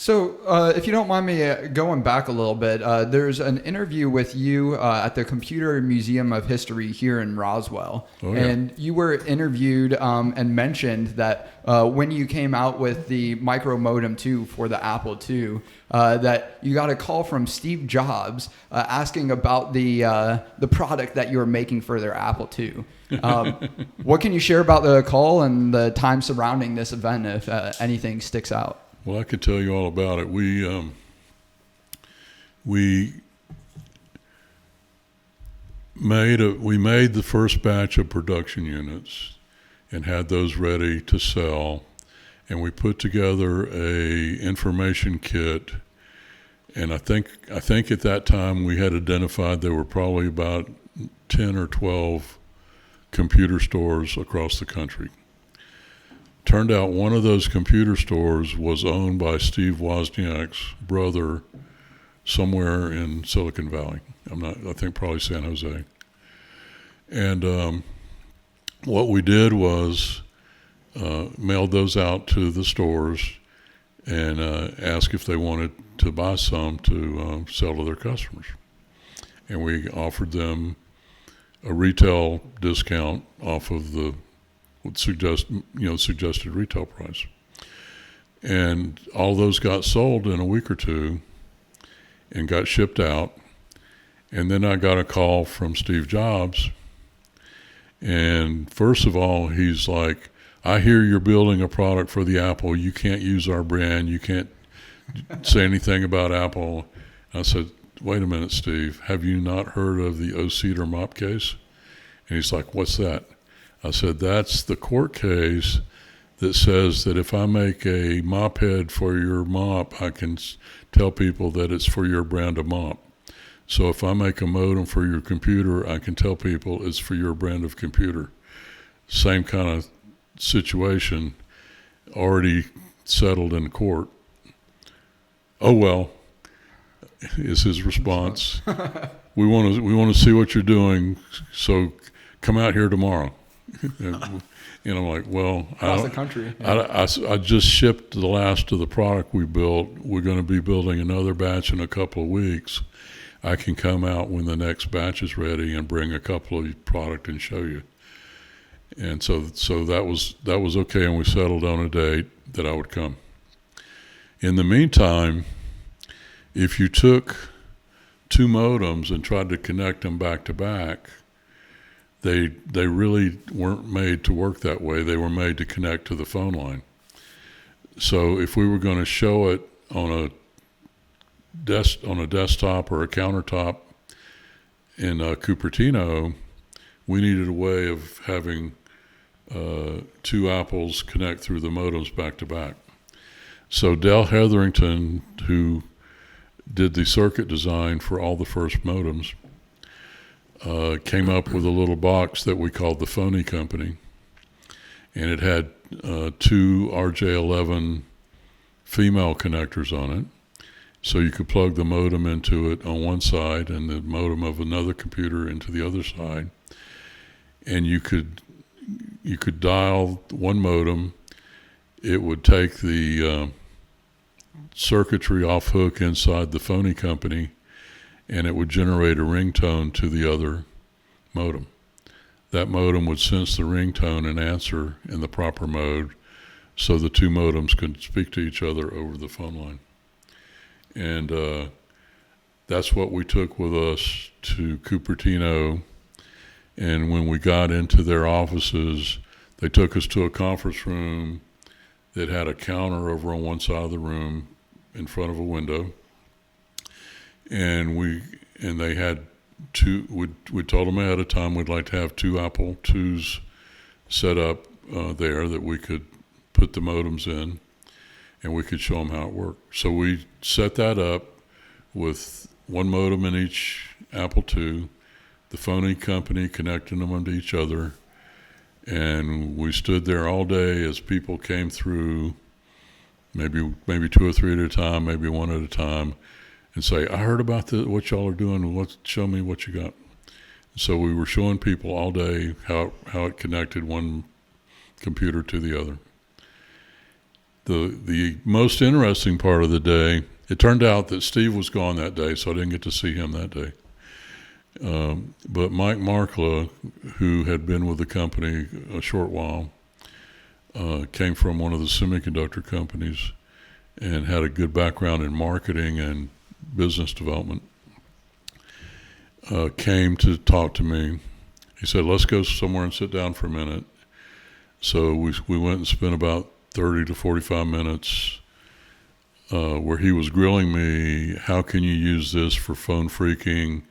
So, if you don't mind me going back a little bit, there's an interview with you at the Computer Museum of History here in Roswell. Oh, yeah. And you were interviewed and mentioned that when you came out with the micro modem 2 for the Apple II, that you got a call from Steve Jobs asking about the product that you were making for their Apple II. What can you share about the call and the time surrounding this event, if anything sticks out? Well, I could tell you all about it. We made the first batch of production units and had those ready to sell, and we put together a information kit. And I think at that time we had identified there were probably about 10 or 12 computer stores across the country. Turned out one of those computer stores was owned by Steve Wozniak's brother somewhere in Silicon Valley. I think probably San Jose. And what we did was mailed those out to the stores and asked if they wanted to buy some to sell to their customers. And we offered them a retail discount off of the suggested retail price. And all those got sold in a week or two and got shipped out. And then I got a call from Steve Jobs. And first of all, he's like, I hear you're building a product for the Apple. You can't use our brand. You can't say anything about Apple. I said, wait a minute, Steve. Have you not heard of the O-Cedar mop case? And he's like, what's that? I said, that's the court case that says that if I make a mop head for your mop, I can tell people that it's for your brand of mop. So if I make a modem for your computer, I can tell people it's for your brand of computer. Same kind of situation, already settled in court. Oh, well, is his response. We want to see what you're doing, so come out here tomorrow. And I'm like, well, across the country. Yeah. I just shipped the last of the product we built. We're going to be building another batch in a couple of weeks. I can come out when the next batch is ready and bring a couple of product and show you. And so that was okay, and we settled on a date that I would come. In the meantime, if you took two modems and tried to connect them back to back, they really weren't made to work that way. They were made to connect to the phone line. So if we were going to show it on a desktop or a countertop in Cupertino, we needed a way of having two Apples connect through the modems back to back. So Dell Hetherington, who did the circuit design for all the first modems, came up with a little box that we called the Phony Company, and it had two RJ11 female connectors on it. So you could plug the modem into it on one side and the modem of another computer into the other side. And you could dial one modem. It would take the circuitry off hook inside the Phony Company, and it would generate a ringtone to the other modem. That modem would sense the ringtone and answer in the proper mode, so the two modems could speak to each other over the phone line. And that's what we took with us to Cupertino. And when we got into their offices, they took us to a conference room that had a counter over on one side of the room in front of a window. And they had two. We told them ahead of time we'd like to have two Apple IIs set up there that we could put the modems in, and we could show them how it worked. So we set that up with one modem in each Apple II, the Phony Company connecting them to each other, and we stood there all day as people came through, maybe two or three at a time, maybe one at a time, and say, I heard about what y'all are doing, show me what you got. So we were showing people all day how it connected one computer to the other. The most interesting part of the day, it turned out that Steve was gone that day, so I didn't get to see him that day. But Mike Markla, who had been with the company a short while, came from one of the semiconductor companies and had a good background in marketing and business development, came to talk to me. He said, let's go somewhere and sit down for a minute. So we went and spent about 30 to 45 minutes where he was grilling me, how can you use this for phone phreaking?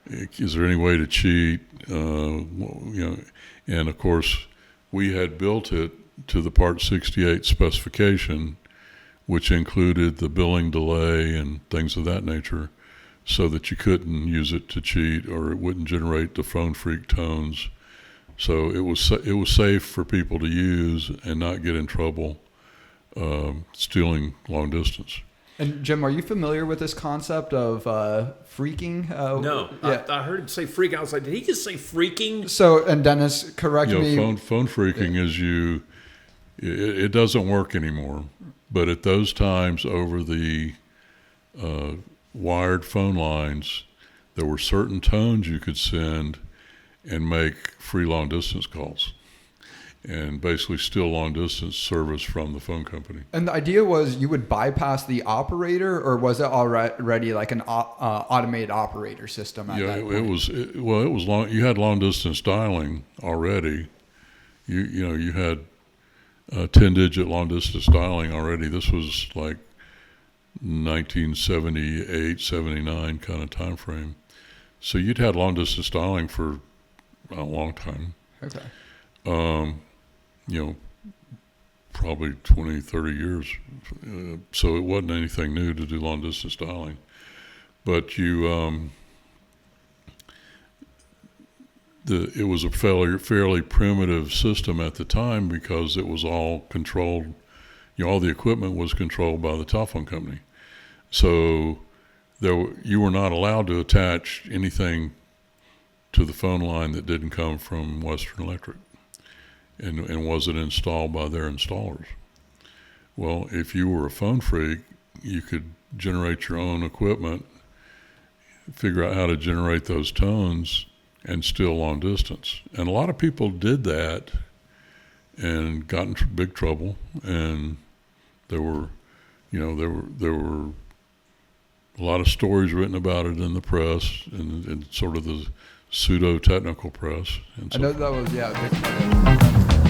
Is there any way to cheat? And of course, we had built it to the Part 68 specification, which included the billing delay and things of that nature, so that you couldn't use it to cheat or it wouldn't generate the phone phreak tones. So it was safe for people to use and not get in trouble stealing long distance. And Jim, are you familiar with this concept of phreaking? No, yeah. I heard him say freak. I was like, did he just say freaking? So, and Dennis, correct me. Phone phreaking is it doesn't work anymore. But at those times over the wired phone lines, there were certain tones you could send and make free long distance calls and basically steal long distance service from the phone company. And the idea was you would bypass the operator, or was it already like an automated operator system at that point? It was long. You had long distance dialing already. You had 10-digit long distance dialing already. This was like 1978, 79 kind of time frame. So you'd had long distance dialing for a long time. Okay. Probably 20, 30 years. So it wasn't anything new to do long distance dialing. But it was a fairly primitive system at the time because it was all controlled. All the equipment was controlled by the telephone company. So you were not allowed to attach anything to the phone line that didn't come from Western Electric and wasn't installed by their installers. Well, if you were a phone phreak, you could generate your own equipment, figure out how to generate those tones, and steal long distance. And a lot of people did that and got in big trouble. And there were a lot of stories written about it in the press and sort of the pseudo-technical press. And I know that was, a big part of it.